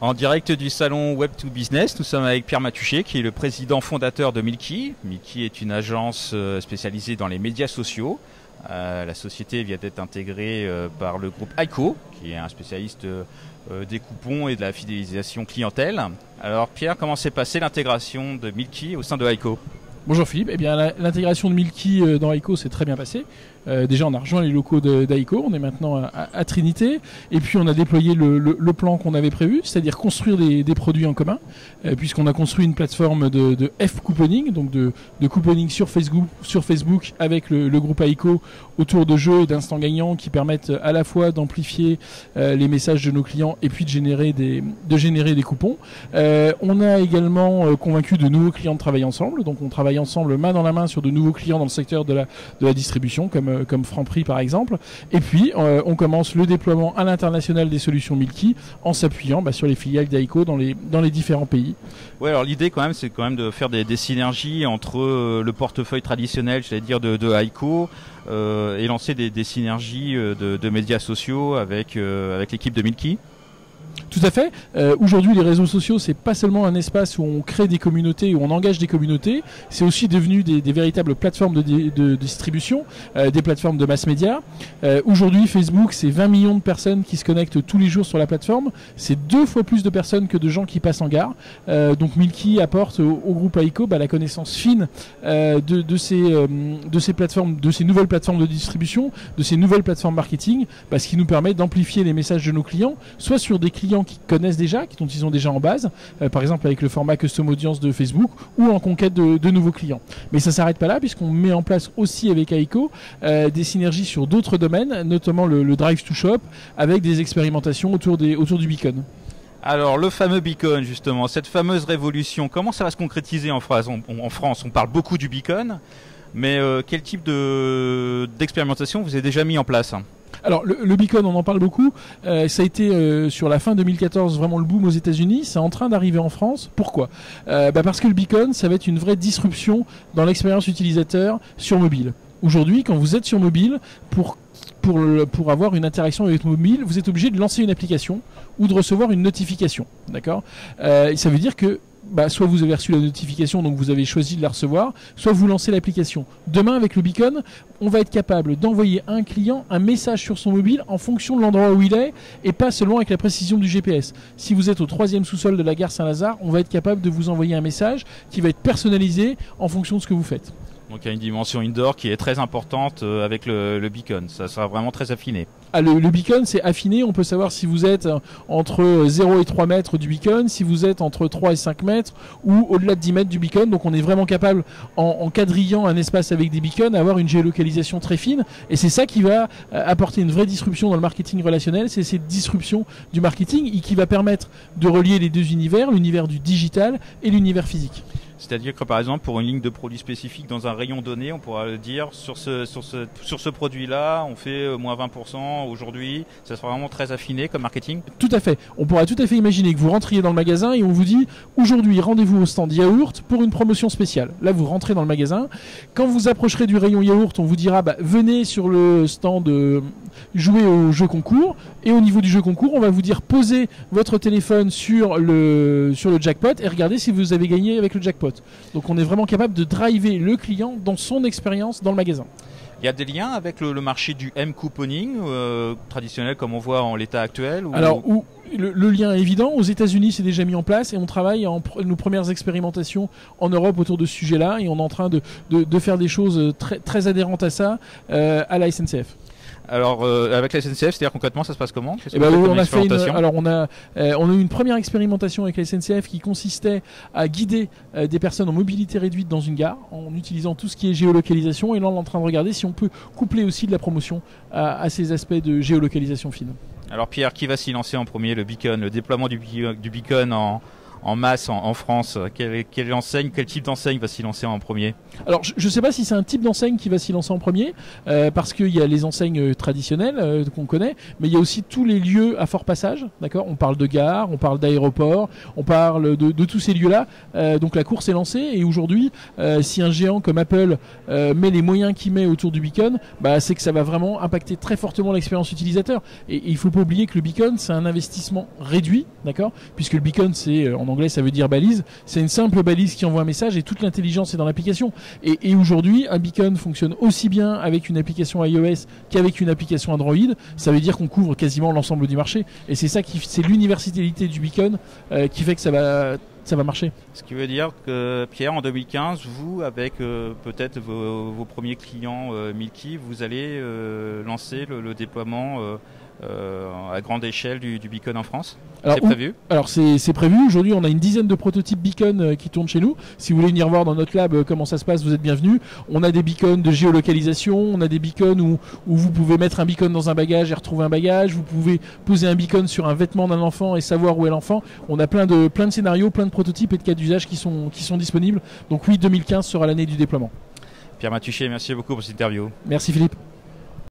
En direct du salon Web2Business, nous sommes avec Pierre Matuchet, qui est le président fondateur de Milky. Milky est une agence spécialisée dans les médias sociaux. La société vient d'être intégrée par le groupe Aiko, qui est un spécialiste des coupons et de la fidélisation clientèle. Alors Pierre, comment s'est passée l'intégration de Milky au sein de Aiko ? Bonjour Philippe, eh bien l'intégration de Milky dans Aiko s'est très bien passée. Déjà on a rejoint les locaux d'Aiko, on est maintenant à Trinité, et puis on a déployé le plan qu'on avait prévu, c'est-à-dire construire des produits en commun, puisqu'on a construit une plateforme de F-couponing, donc de couponing sur Facebook avec le groupe Aiko autour de jeux et d'instants gagnants qui permettent à la fois d'amplifier les messages de nos clients et puis de générer des coupons. On a également convaincu de nouveaux clients de travailler ensemble, donc on travaille ensemble main dans la main sur de nouveaux clients dans le secteur de la distribution comme Franprix par exemple, et puis on commence le déploiement à l'international des solutions Milky en s'appuyant sur les filiales d'Aiko dans les différents pays. Ouais, alors l'idée quand même c'est de faire des synergies entre le portefeuille traditionnel, c'est-à-dire de Aiko, et lancer des synergies de médias sociaux avec l'équipe de Milky. Tout à fait. Aujourd'hui, les réseaux sociaux, c'est pas seulement un espace où on crée des communautés, où on engage des communautés. C'est aussi devenu des véritables plateformes de distribution, des plateformes de mass média. Aujourd'hui, Facebook, c'est 20 millions de personnes qui se connectent tous les jours sur la plateforme. C'est 2 fois plus de personnes que de gens qui passent en gare. Donc, Milky apporte au groupe Aiko la connaissance fine de ces plateformes, de ces nouvelles plateformes de distribution, de ces nouvelles plateformes marketing, ce qui nous permet d'amplifier les messages de nos clients, soit sur des clients qui connaissent déjà, dont ils ont déjà en base, par exemple avec le format Custom Audience de Facebook, ou en conquête de nouveaux clients. Mais ça ne s'arrête pas là, puisqu'on met en place aussi avec Aiko des synergies sur d'autres domaines, notamment le Drive to Shop, avec des expérimentations autour du beacon. Alors le fameux beacon justement, cette fameuse révolution, comment ça va se concrétiser en France ? On parle beaucoup du beacon, mais quel type d'expérimentation vous avez déjà mis en place ? Alors le beacon, on en parle beaucoup. Ça a été sur la fin 2014 vraiment le boom aux États-Unis. C'est en train d'arriver en France. Pourquoi ? Parce que le beacon, ça va être une vraie disruption dans l'expérience utilisateur sur mobile. Aujourd'hui, quand vous êtes sur mobile, pour avoir une interaction avec mobile, vous êtes obligé de lancer une application ou de recevoir une notification. D'accord ? Ça veut dire que soit vous avez reçu la notification, donc vous avez choisi de la recevoir, soit vous lancez l'application. Demain, avec le beacon, on va être capable d'envoyer à un client un message sur son mobile en fonction de l'endroit où il est, et pas seulement avec la précision du GPS. Si vous êtes au 3e sous-sol de la gare Saint-Lazare, on va être capable de vous envoyer un message qui va être personnalisé en fonction de ce que vous faites. Donc il y a une dimension indoor qui est très importante avec le beacon, ça sera vraiment très affiné. Le beacon, c'est affiné, on peut savoir si vous êtes entre 0 et 3 mètres du beacon, si vous êtes entre 3 et 5 mètres ou au-delà de 10 mètres du beacon. Donc on est vraiment capable, en quadrillant un espace avec des beacons, d'avoir une géolocalisation très fine. Et c'est ça qui va apporter une vraie disruption dans le marketing relationnel, c'est cette disruption du marketing et qui va permettre de relier les deux univers, l'univers du digital et l'univers physique. C'est-à-dire que par exemple pour une ligne de produits spécifique dans un rayon donné, on pourra le dire sur ce produit-là, on fait moins 20% aujourd'hui. Ça sera vraiment très affiné comme marketing. Tout à fait. On pourra tout à fait imaginer que vous rentriez dans le magasin et on vous dit aujourd'hui rendez-vous au stand yaourt pour une promotion spéciale. Là vous rentrez dans le magasin. Quand vous approcherez du rayon yaourt, on vous dira venez sur le stand jouer au jeu concours. Et au niveau du jeu concours, on va vous dire posez votre téléphone sur le jackpot et regardez si vous avez gagné avec le jackpot. Donc on est vraiment capable de driver le client dans son expérience dans le magasin. Il y a des liens avec le marché du M-couponing traditionnel comme on voit en l'état actuel Alors, le lien est évident. Aux États-Unis, c'est déjà mis en place et on travaille nos premières expérimentations en Europe autour de ce sujet-là et on est en train de faire des choses très, très adhérentes à ça à la SNCF. Alors avec la SNCF, c'est-à-dire concrètement ça se passe comment ? On a eu une première expérimentation avec la SNCF qui consistait à guider des personnes en mobilité réduite dans une gare en utilisant tout ce qui est géolocalisation, et là on est en train de regarder si on peut coupler aussi de la promotion à ces aspects de géolocalisation fine. Alors Pierre, qui va s'y lancer en premier ? Le beacon, le déploiement du beacon en en masse en France. Quelle enseigne, quel type d'enseigne va s'y lancer en premier? Alors, je ne sais pas si c'est un type d'enseigne qui va s'y lancer en premier, parce qu'il y a les enseignes traditionnelles qu'on connaît, mais il y a aussi tous les lieux à fort passage. D'accord, on parle de gares, on parle d'aéroports, on parle de tous ces lieux-là. Donc la course est lancée, et aujourd'hui, si un géant comme Apple met les moyens qu'il met autour du beacon, c'est que ça va vraiment impacter très fortement l'expérience utilisateur. Et il faut pas oublier que le beacon, c'est un investissement réduit, d'accord, puisque le beacon, c'est en anglais, ça veut dire balise. C'est une simple balise qui envoie un message, et toute l'intelligence est dans l'application. Et aujourd'hui, un beacon fonctionne aussi bien avec une application iOS qu'avec une application Android. Ça veut dire qu'on couvre quasiment l'ensemble du marché. Et c'est ça c'est l'universalité du beacon qui fait que ça va marcher. Ce qui veut dire que, Pierre, en 2015, vous, avec peut-être vos premiers clients Milky, vous allez lancer le déploiement à grande échelle du beacon en France. C'est prévu? Alors c'est prévu. Aujourd'hui, on a une dizaine de prototypes beacon qui tournent chez nous. Si vous voulez venir voir dans notre lab comment ça se passe, vous êtes bienvenus. On a des beacons de géolocalisation, on a des beacons où vous pouvez mettre un beacon dans un bagage et retrouver un bagage. Vous pouvez poser un beacon sur un vêtement d'un enfant et savoir où est l'enfant. On a plein de scénarios, plein de prototypes et de cas d'usage qui sont disponibles. Donc oui, 2015 sera l'année du déploiement. Pierre Matuchet, merci beaucoup pour cette interview. Merci Philippe.